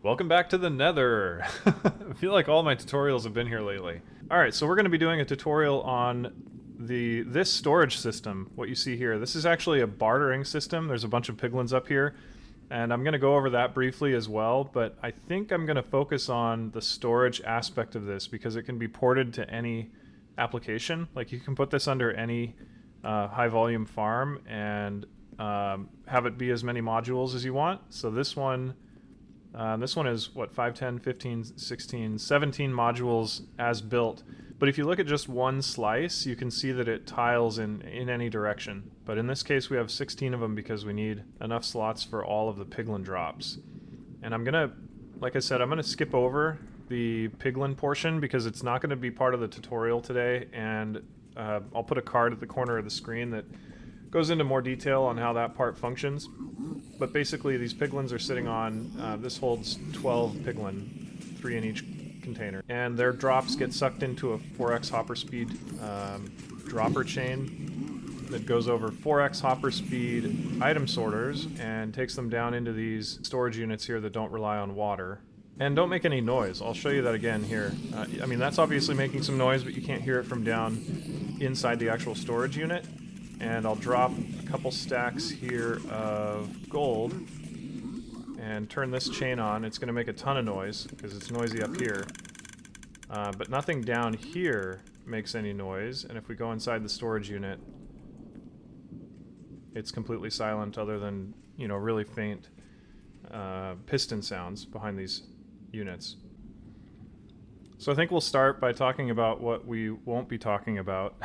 Welcome back to the Nether. I feel like all my tutorials have been here lately. Alright, so we're going to be doing a tutorial on this storage system, what you see here. This is actually a bartering system. There's a bunch of piglins up here, and I'm going to go over that briefly as well, but I think I'm going to focus on the storage aspect of this because it can be ported to any application. Like, you can put this under any high volume farm and have it be as many modules as you want. So this one is, what, 5, 10, 15, 16, 17 modules as built. But if you look at just one slice, you can see that it tiles in any direction. But in this case, we have 16 of them because we need enough slots for all of the piglin drops. And I'm going to, like I said, I'm going to skip over the piglin portion because it's not going to be part of the tutorial today. And I'll put a card at the corner of the screen that goes into more detail on how that part functions. But basically, these piglins are sitting on, this holds 12 piglin, 3 in each container. And their drops get sucked into a 4x hopper speed dropper chain that goes over 4x hopper speed item sorters and takes them down into these storage units here that don't rely on water. And don't make any noise. I'll show you that again here. I mean, that's obviously making some noise, but you can't hear it from down inside the actual storage unit. And I'll drop a couple stacks here of gold and turn this chain on. It's going to make a ton of noise because it's noisy up here. But nothing down here makes any noise. And if we go inside the storage unit, it's completely silent other than, you know, really faint piston sounds behind these units. So I think we'll start by talking about what we won't be talking about.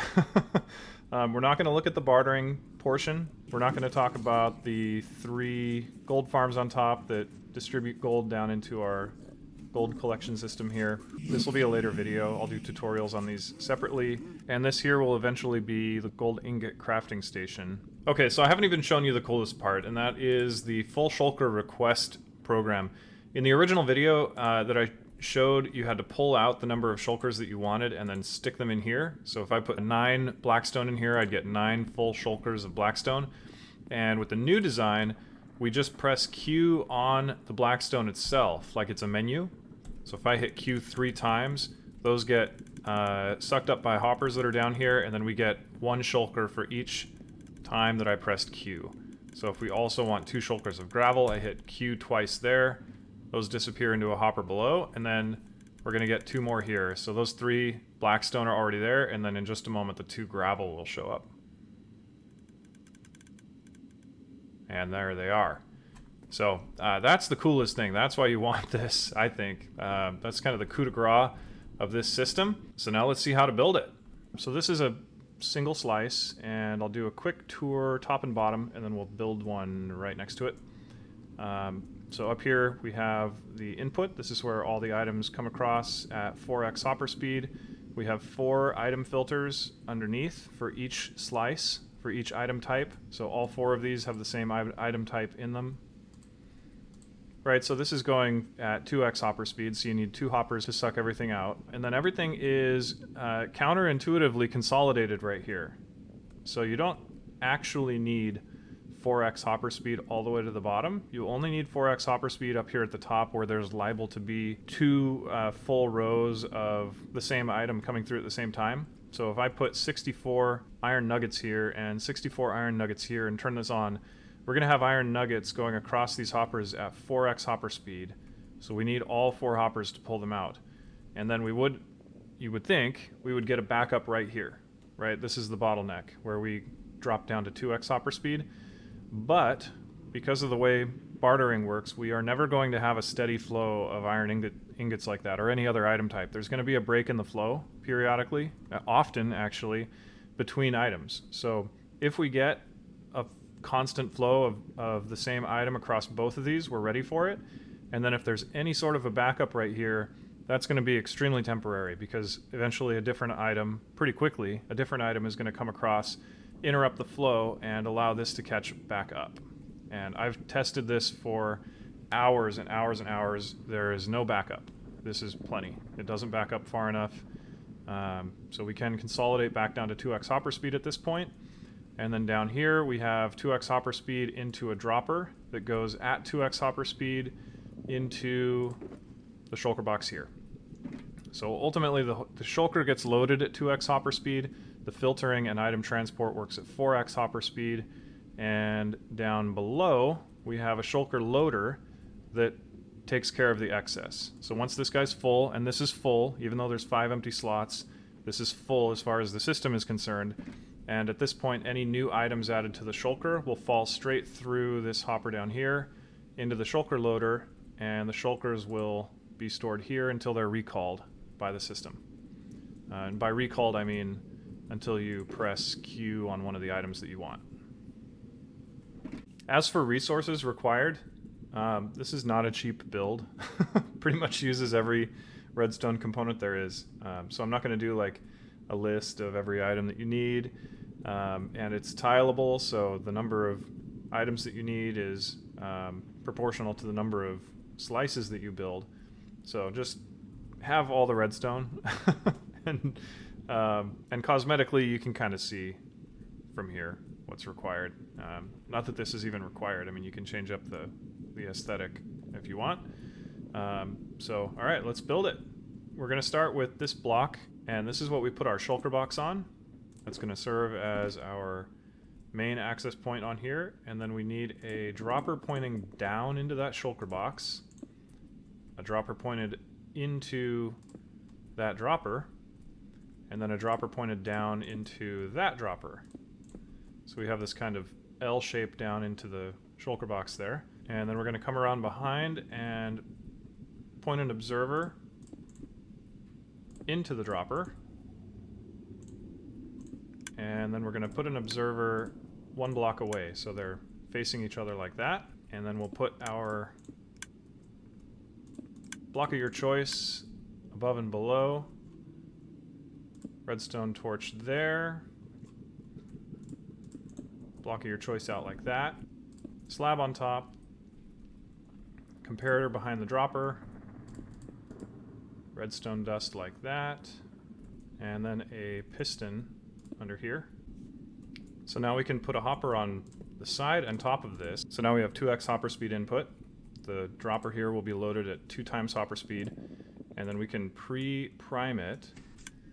We're not going to look at the bartering portion. We're not going to talk about the 3 gold farms on top that distribute gold down into our gold collection system here. This will be a later video. I'll do tutorials on these separately. And this here will eventually be the gold ingot crafting station. Okay, so I haven't even shown you the coolest part, and that is the full shulker-request program. In the original video that I showed, you had to pull out the number of shulkers that you wanted and then stick them in here. So if I put 9 blackstone in here, I'd get 9 full shulkers of blackstone. And with the new design, we just press Q on the blackstone itself, like it's a menu. So if I hit Q 3 times, those get sucked up by hoppers that are down here, and then we get 1 shulker for each time that I pressed Q. So if we also want 2 shulkers of gravel, I hit Q twice there. Those disappear into a hopper below, and then we're going to get 2 more here. So those 3 blackstone are already there, and then in just a moment the 2 gravel will show up. And there they are. So that's the coolest thing. That's why you want this, I think. That's kind of the coup de grace of this system. So now let's see how to build it. So this is a single slice, and I'll do a quick tour top and bottom, and then we'll build one right next to it. So up here we have the input. This is where all the items come across at 4x hopper speed. We have 4 item filters underneath for each slice, for each item type. So all 4 of these have the same item type in them. Right, so this is going at 2x hopper speed, so you need 2 hoppers to suck everything out. And then everything is counterintuitively consolidated right here. So you don't actually need 4x hopper speed all the way to the bottom. You only need 4x hopper speed up here at the top where there's liable to be 2 full rows of the same item coming through at the same time. So if I put 64 iron nuggets here and 64 iron nuggets here and turn this on, we're going to have iron nuggets going across these hoppers at 4x hopper speed. So we need all 4 hoppers to pull them out. And then you would think we would get a backup right here, right? This is the bottleneck where we drop down to 2x hopper speed. But because of the way bartering works, we are never going to have a steady flow of iron ingots like that, or any other item type. There's going to be a break in the flow periodically, often actually, between items. So if we get a constant flow of the same item across both of these, we're ready for it. And then if there's any sort of a backup right here, that's going to be extremely temporary, because eventually a different item, pretty quickly, a different item is going to come across, interrupt the flow, and allow this to catch back up. And I've tested this for hours and hours and hours. There is no backup. This is plenty. It doesn't back up far enough. So we can consolidate back down to 2x hopper speed at this point. And then down here we have 2x hopper speed into a dropper that goes at 2x hopper speed into the shulker box here. So ultimately the shulker gets loaded at 2x hopper speed, the filtering and item transport works at 4x hopper speed, and down below we have a shulker loader that takes care of the excess. So once this guy's full, and this is full, even though there's 5 empty slots, this is full as far as the system is concerned, and at this point any new items added to the shulker will fall straight through this hopper down here into the shulker loader, and the shulkers will be stored here until they're recalled by the system. And by recalled I mean until you press Q on one of the items that you want. As for resources required, this is not a cheap build. Pretty much uses every redstone component there is. So I'm not going to do like a list of every item that you need. And it's tileable, so the number of items that you need is proportional to the number of slices that you build. So just have all the redstone. And cosmetically you can kind of see from here what's required. Not that this is even required. I mean, you can change up the aesthetic if you want. So, all right, let's build it. We're going to start with this block, and this is what we put our shulker box on. That's going to serve as our main access point on here, and then we need a dropper pointing down into that shulker box, a dropper pointed into that dropper, and then a dropper pointed down into that dropper. So we have this kind of L shape down into the shulker box there. And then we're going to come around behind and point an observer into the dropper. And then we're going to put an observer 1 block away, so they're facing each other like that. And then we'll put our block of your choice above and below. Redstone torch there. Block of your choice out like that. Slab on top. Comparator behind the dropper. Redstone dust like that. And then a piston under here. So now we can put a hopper on the side and top of this. So now we have 2x hopper speed input. The dropper here will be loaded at 2 times hopper speed. And then we can pre-prime it.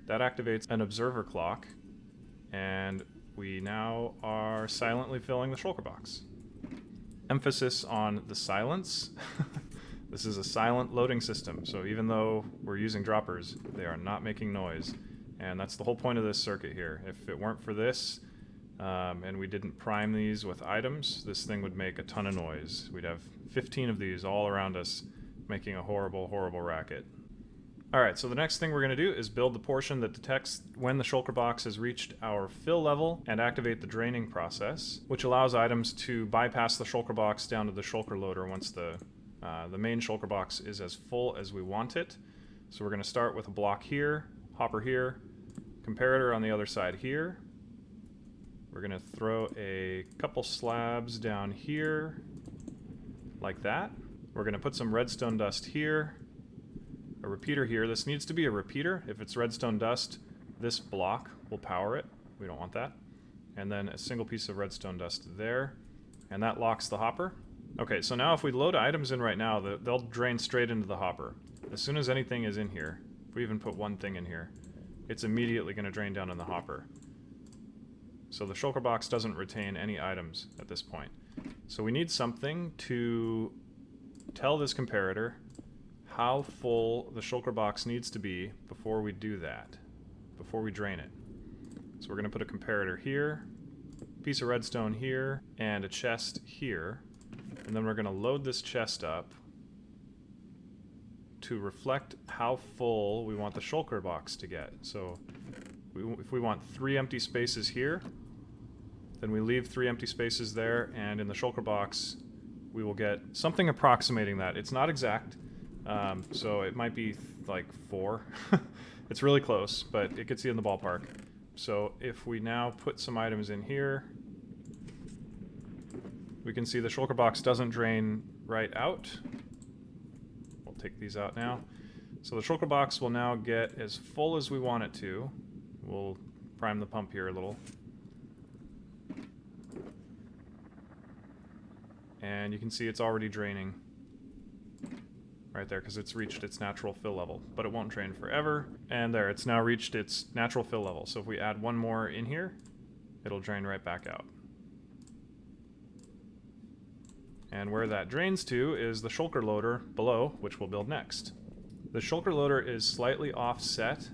That activates an observer clock. And we now are silently filling the shulker box. Emphasis on the silence. This is a silent loading system, so even though we're using droppers, they are not making noise. And that's the whole point of this circuit here. If it weren't for this, and we didn't prime these with items, this thing would make a ton of noise. We'd have 15 of these all around us making a horrible, horrible racket. Alright, so the next thing we're going to do is build the portion that detects when the shulker box has reached our fill level and activate the draining process, which allows items to bypass the shulker box down to the shulker loader once the main shulker box is as full as we want it. So we're going to start with a block here, hopper here, comparator on the other side here. We're going to throw a couple slabs down here, like that. We're going to put some redstone dust here. A repeater here. This needs to be a repeater. If it's redstone dust, this block will power it. We don't want that. And then a single piece of redstone dust there. And that locks the hopper. Okay, so now if we load items in right now, they'll drain straight into the hopper. As soon as anything is in here, if we even put one thing in here, it's immediately going to drain down in the hopper. So the shulker box doesn't retain any items at this point. So we need something to tell this comparator how full the shulker box needs to be before we do that, before we drain it. So we're going to put a comparator here, piece of redstone here, and a chest here. And then we're going to load this chest up to reflect how full we want the shulker box to get. So if we want 3 empty spaces here, then we leave 3 empty spaces there, and in the shulker box we will get something approximating that. It's not exact. So it might be like 4. It's really close, but it gets you in the ballpark. So if we now put some items in here, we can see the shulker box doesn't drain right out. We'll take these out now. So the shulker box will now get as full as we want it to. We'll prime the pump here a little. And you can see it's already draining. right there because it's reached its natural fill level, but it won't drain forever. And there, it's now reached its natural fill level. So if we add one more in here, it'll drain right back out. And where that drains to is the shulker loader below, which we'll build next. The shulker loader is slightly offset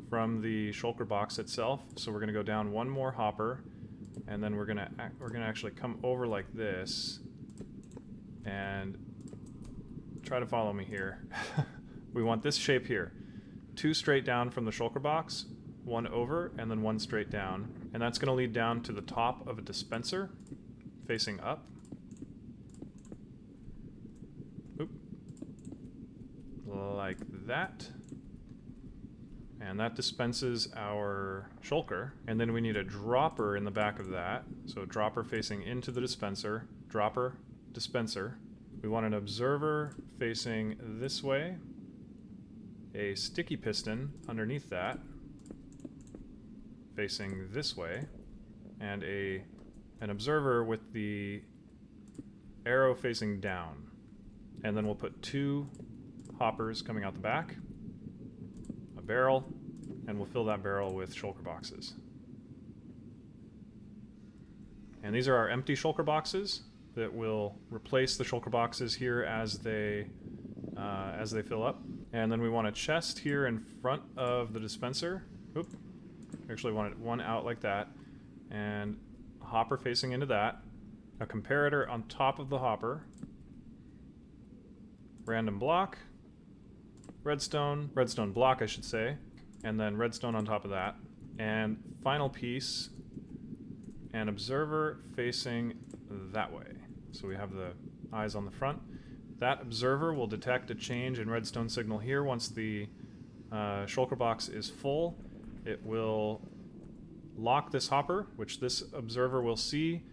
from the shulker box itself, so we're going to go down one more hopper, and then we're going to actually come over like this, and try to follow me here. We want this shape here. 2 straight down from the shulker box, 1 over, and then 1 straight down. And that's going to lead down to the top of a dispenser, facing up. Oop. Like that. And that dispenses our shulker. And then we need a dropper in the back of that. So a dropper facing into the dispenser, dropper, dispenser. We want an observer facing this way, a sticky piston underneath that, facing this way, and an observer with the arrow facing down. And then we'll put 2 hoppers coming out the back, a barrel, and we'll fill that barrel with shulker boxes. And these are our empty shulker boxes that will replace the shulker boxes here as they fill up. And then we want a chest here in front of the dispenser. Oop. We actually want one out like that. And a hopper facing into that. A comparator on top of the hopper. Random block. Redstone block I should say. And then redstone on top of that. And final piece, an observer facing that way. So we have the eyes on the front. That observer will detect a change in redstone signal here. Once the shulker box is full, it will lock this hopper, which this observer will see,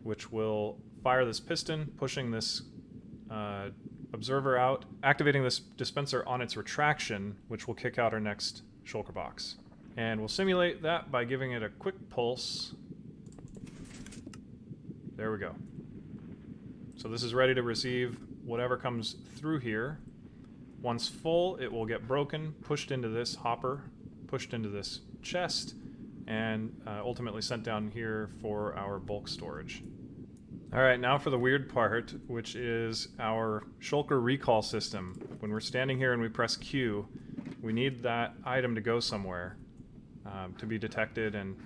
which will fire this piston, pushing this observer out, activating this dispenser on its retraction, which will kick out our next shulker box. And we'll simulate that by giving it a quick pulse. There we go. So this is ready to receive whatever comes through here. Once full, it will get broken, pushed into this hopper, pushed into this chest, and ultimately sent down here for our bulk storage. Alright, now for the weird part, which is our shulker recall system. When we're standing here and we press Q, we need that item to go somewhere to be detected and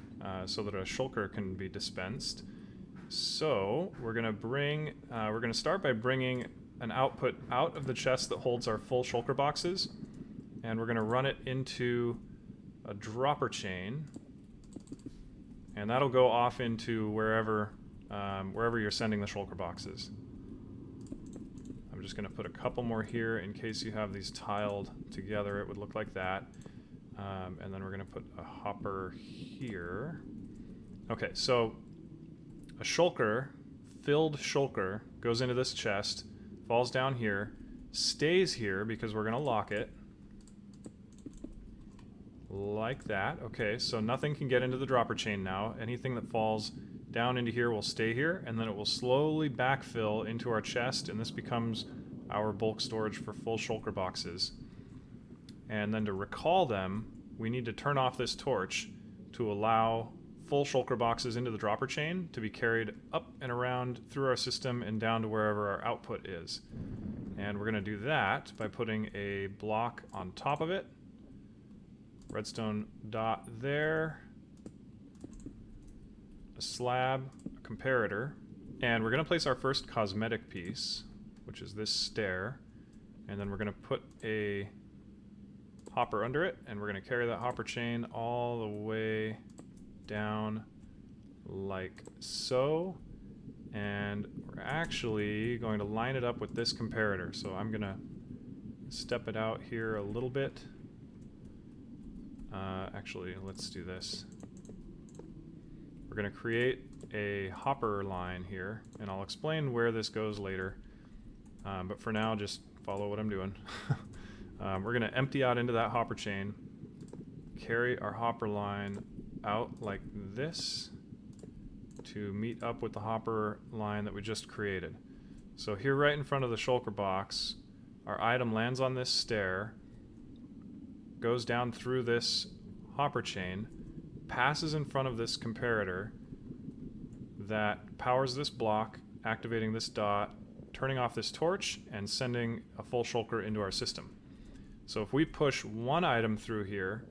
so that a shulker can be dispensed. So we're gonna start by bringing an output out of the chest that holds our full shulker boxes, and we're gonna run it into a dropper chain, and that'll go off into wherever you're sending the shulker boxes. I'm just gonna put a couple more here in case you have these tiled together. It would look like that, and then we're gonna put a hopper here. Okay, so a shulker, filled shulker, goes into this chest, falls down here, stays here because we're going to lock it. Like that. Okay, so nothing can get into the dropper chain now. Anything that falls down into here will stay here, and then it will slowly backfill into our chest, and this becomes our bulk storage for full shulker boxes. And then to recall them, we need to turn off this torch to allow full shulker boxes into the dropper chain to be carried up and around through our system and down to wherever our output is. And we're going to do that by putting a block on top of it. Redstone dot there. A slab, a comparator. And we're going to place our first cosmetic piece, which is this stair. And then we're going to put a hopper under it, and we're going to carry that hopper chain all the way down like so, and we're actually going to line it up with this comparator. So I'm gonna step it out here a little bit. Actually, let's do this. We're gonna create a hopper line here, and I'll explain where this goes later, but for now just follow what I'm doing. We're gonna empty out into that hopper chain, carry our hopper line out like this to meet up with the hopper line that we just created. So here right in front of the shulker box, our item lands on this stair, goes down through this hopper chain, passes in front of this comparator that powers this block, activating this dot, turning off this torch, and sending a full shulker into our system. So if we push one item through here,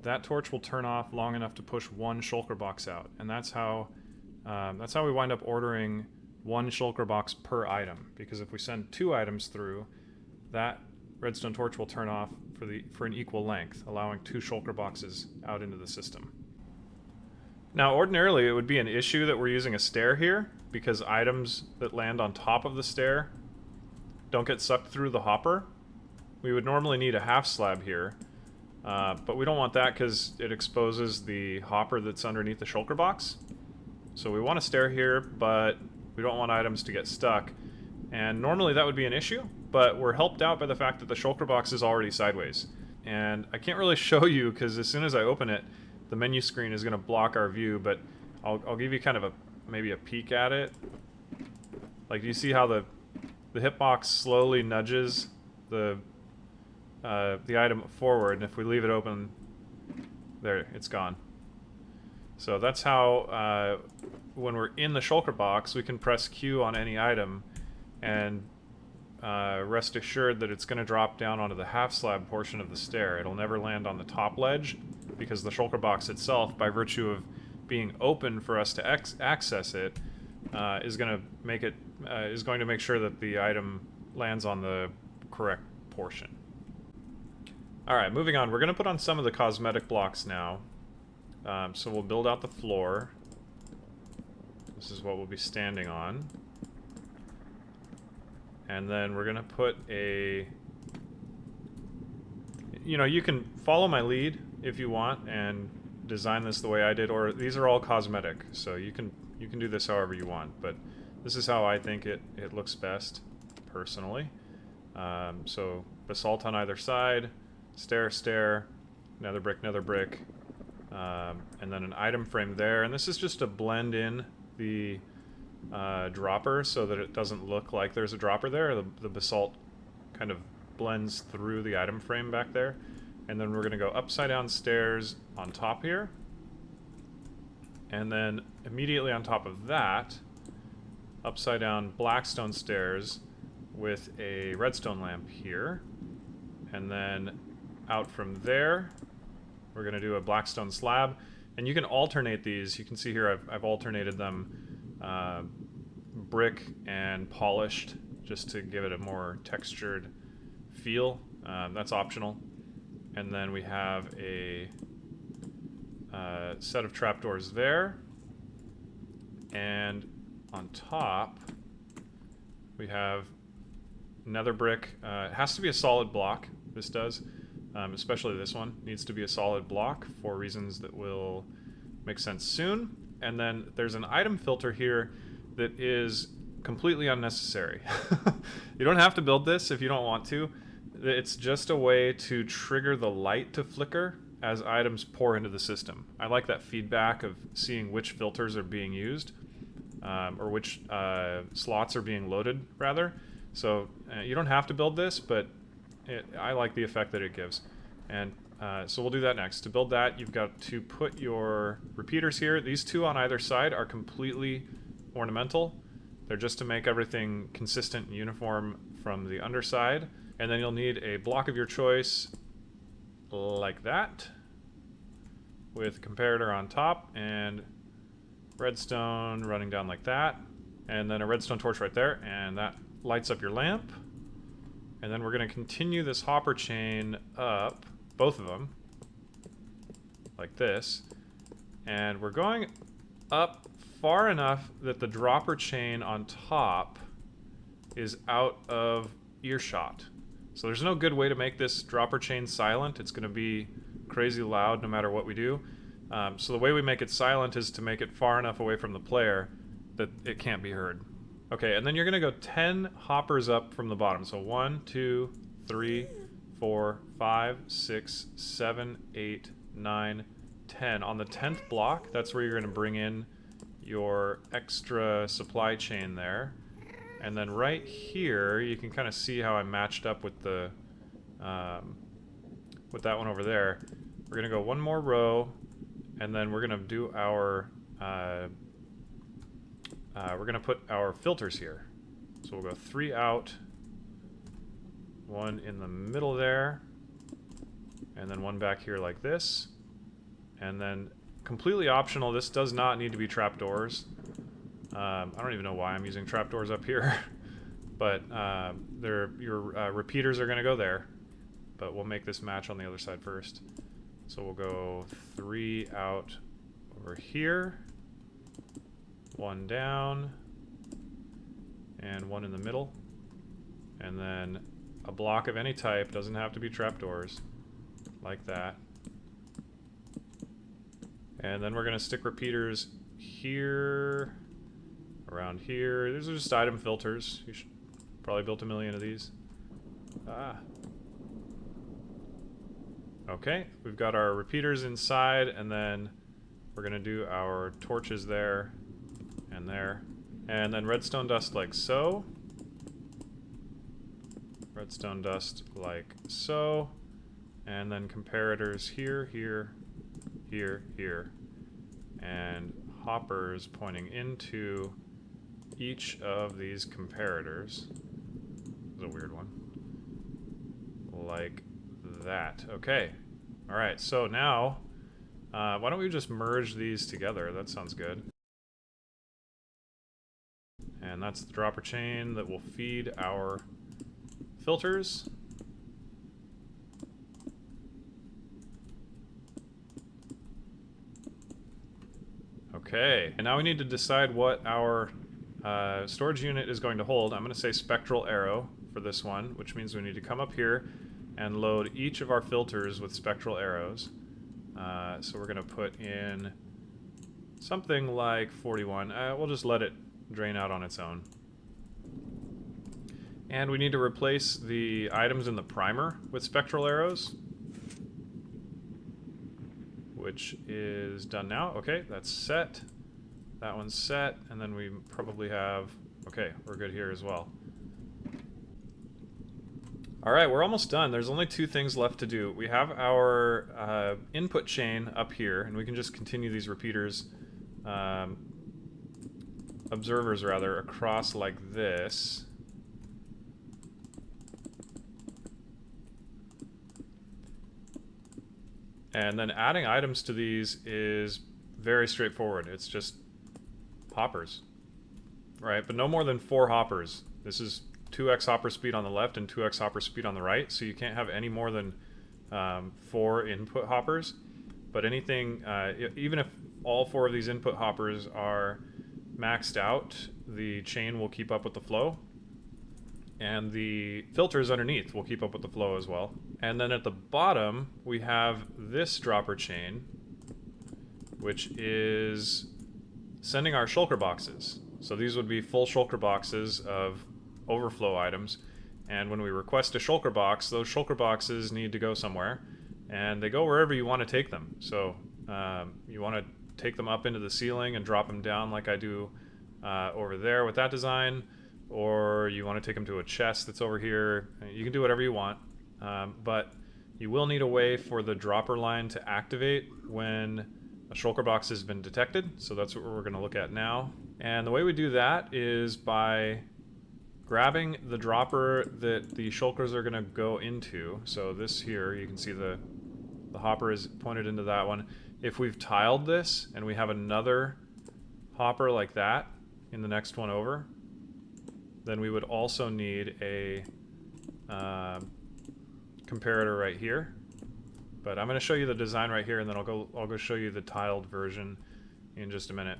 that torch will turn off long enough to push one shulker box out, and that's how we wind up ordering one shulker box per item. Because if we send 2 items through, that redstone torch will turn off for an equal length, allowing 2 shulker boxes out into the system. Now, ordinarily, it would be an issue that we're using a stair here, because items that land on top of the stair don't get sucked through the hopper. We would normally need a half slab here, but we don't want that because it exposes the hopper that's underneath the shulker box. So we want a stair here, but we don't want items to get stuck. And normally that would be an issue, but we're helped out by the fact that the shulker box is already sideways. And I can't really show you because as soon as I open it, the menu screen is going to block our view, but I'll give you kind of maybe a peek at it. Like, do you see how the hitbox slowly nudges the item forward, and if we leave it open, there, it's gone. So that's how, when we're in the shulker box, we can press Q on any item and rest assured that it's going to drop down onto the half slab portion of the stair. It'll never land on the top ledge because the shulker box itself, by virtue of being open for us to access it, is going to make sure that the item lands on the correct portion. Alright, moving on. We're going to put on some of the cosmetic blocks now. So we'll build out the floor. This is what we'll be standing on. And then we're going to put a... You know, you can follow my lead if you want and design this the way I did, or these are all cosmetic, so you can do this however you want, but this is how I think it looks best, personally. So basalt on either side, stair, nether brick, and then an item frame there, and this is just to blend in the dropper so that it doesn't look like there's a dropper there. The basalt kind of blends through the item frame back there. And then we're going to go upside down stairs on top here. And then immediately on top of that, upside down blackstone stairs with a redstone lamp here. And then out from there, we're going to do a blackstone slab. And you can alternate these. You can see here I've alternated them brick and polished just to give it a more textured feel. That's optional. And then we have a set of trapdoors there. And on top, we have nether brick. It has to be a solid block, this does. Especially this one needs to be a solid block for reasons that will make sense soon. And then there's an item filter here that is completely unnecessary. You don't have to build this if you don't want to. It's just a way to trigger the light to flicker as items pour into the system. I like that feedback of seeing which filters are being used, or which slots are being loaded, rather. So you don't have to build this, but I like the effect that it gives. And so we'll do that next. To build that, you've got to put your repeaters here. These 2 on either side are completely ornamental. They're just to make everything consistent and uniform from the underside. And then you'll need a block of your choice, like that, with comparator on top, and redstone running down like that, and then a redstone torch right there, and that lights up your lamp. And then we're going to continue this hopper chain up, both of them, like this, and we're going up far enough that the dropper chain on top is out of earshot. So there's no good way to make this dropper chain silent. It's going to be crazy loud no matter what we do. So the way we make it silent is to make it far enough away from the player that it can't be heard. Okay, and then you're going to go 10 hoppers up from the bottom. So 1, 2, 3, 4, 5, 6, 7, 8, 9, 10. On the 10th block, that's where you're going to bring in your extra supply chain there. And then right here, you can kind of see how I matched up with the with that one over there. We're gonna go one more row, and then we're gonna do our we're gonna put our filters here. So we'll go 3 out, 1 in the middle there, and then 1 back here like this. And then completely optional, this does not need to be trapdoors. I don't even know why I'm using trapdoors up here, but your repeaters are going to go there, but we'll make this match on the other side first. So we'll go 3 out over here, 1 down, and 1 in the middle, and then a block of any type, doesn't have to be trapdoors, like that. And then we're going to stick repeaters here, around here. These are just item filters. You should probably built a million of these. Okay, we've got our repeaters inside, and then we're going to do our torches there and there. And then redstone dust like so. Redstone dust like so. And then comparators here, here, here, here. And hoppers pointing into each of these comparators. This is a weird one. Like that. Okay. Alright, so now, why don't we just merge these together? That sounds good. And that's the dropper chain that will feed our filters. Okay, and now we need to decide what our storage unit is going to hold. I'm going to say spectral arrow for this one, which means we need to come up here and load each of our filters with spectral arrows. So we're going to put in something like 41. We'll just let it drain out on its own. And we need to replace the items in the primer with spectral arrows, which is done now. Okay, that's set. That one's set, and then we probably have... Okay, we're good here as well. Alright, we're almost done. There's only 2 things left to do. We have our input chain up here, and we can just continue these repeaters, observers rather, across like this. And then adding items to these is very straightforward. It's just hoppers, right? But no more than 4 hoppers. This is 2x hopper speed on the left and 2x hopper speed on the right, so you can't have any more than 4 input hoppers. But anything, even if all 4 of these input hoppers are maxed out, the chain will keep up with the flow. And the filters underneath will keep up with the flow as well. And then at the bottom, we have this dropper chain, which is sending our shulker boxes. So these would be full shulker boxes of overflow items. And when we request a shulker box, those shulker boxes need to go somewhere. And they go wherever you want to take them. So you want to take them up into the ceiling and drop them down like I do over there with that design. Or you want to take them to a chest that's over here. You can do whatever you want, but you will need a way for the dropper line to activate when a shulker box has been detected, so that's what we're going to look at now. And the way we do that is by grabbing the dropper that the shulkers are going to go into. So this here, you can see the hopper is pointed into that one. If we've tiled this and we have another hopper like that in the next one over, then we would also need a comparator right here. But I'm going to show you the design right here, and then I'll go show you the tiled version in just a minute.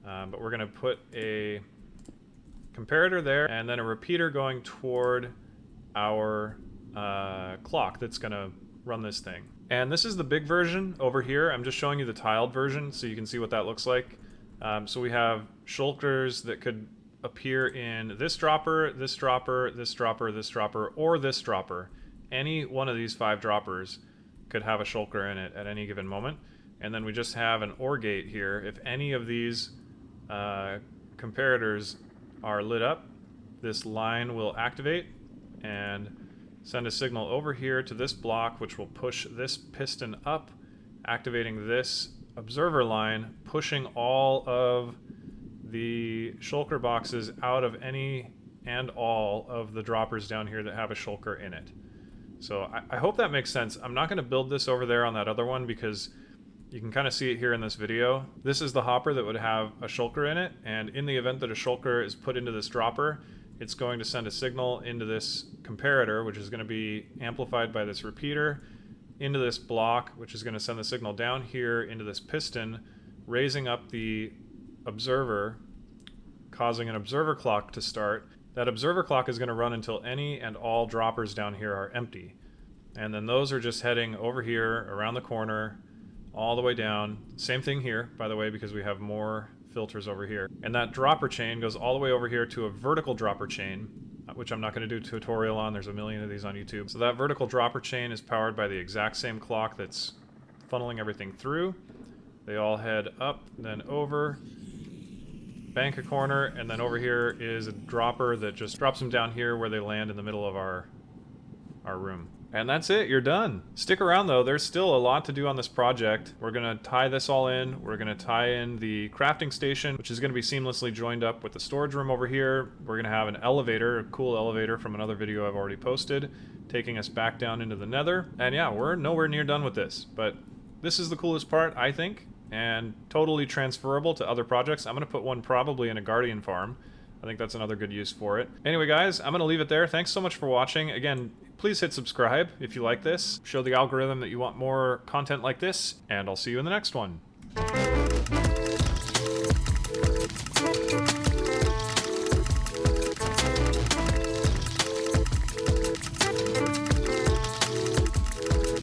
But we're going to put a comparator there, and then a repeater going toward our clock that's going to run this thing. And this is the big version over here. I'm just showing you the tiled version so you can see what that looks like. So we have shulkers that could appear in this dropper, this dropper, this dropper, this dropper, or this dropper. Any one of these 5 droppers could have a shulker in it at any given moment. And then we just have an OR gate here. If any of these comparators are lit up, this line will activate and send a signal over here to this block, which will push this piston up, activating this observer line, pushing all of the shulker boxes out of any and all of the droppers down here that have a shulker in it. So I hope that makes sense. I'm not going to build this over there on that other one because you can kind of see it here in this video. This is the hopper that would have a shulker in it, and in the event that a shulker is put into this dropper, it's going to send a signal into this comparator, which is going to be amplified by this repeater, into this block, which is going to send the signal down here into this piston, raising up the observer, causing an observer clock to start. That observer clock is going to run until any and all droppers down here are empty. And then those are just heading over here, around the corner, all the way down. Same thing here, by the way, because we have more filters over here. And that dropper chain goes all the way over here to a vertical dropper chain, which I'm not going to do a tutorial on. There's a million of these on YouTube. So that vertical dropper chain is powered by the exact same clock that's funneling everything through. They all head up, then over, bank a corner, and then over here is a dropper that just drops them down here where they land in the middle of our room. And that's it, you're done. Stick around though, there's still a lot to do on this project. We're gonna tie this all in. We're gonna tie in the crafting station, which is gonna be seamlessly joined up with the storage room over here. We're gonna have an elevator, a cool elevator from another video I've already posted, taking us back down into the nether. And yeah, we're nowhere near done with this, but this is the coolest part, I think, and totally transferable to other projects. I'm gonna put one probably in a guardian farm. I think that's another good use for it. Anyway guys, I'm gonna leave it there. Thanks so much for watching. Again, please hit subscribe if you like this. Show the algorithm that you want more content like this, and I'll see you in the next one.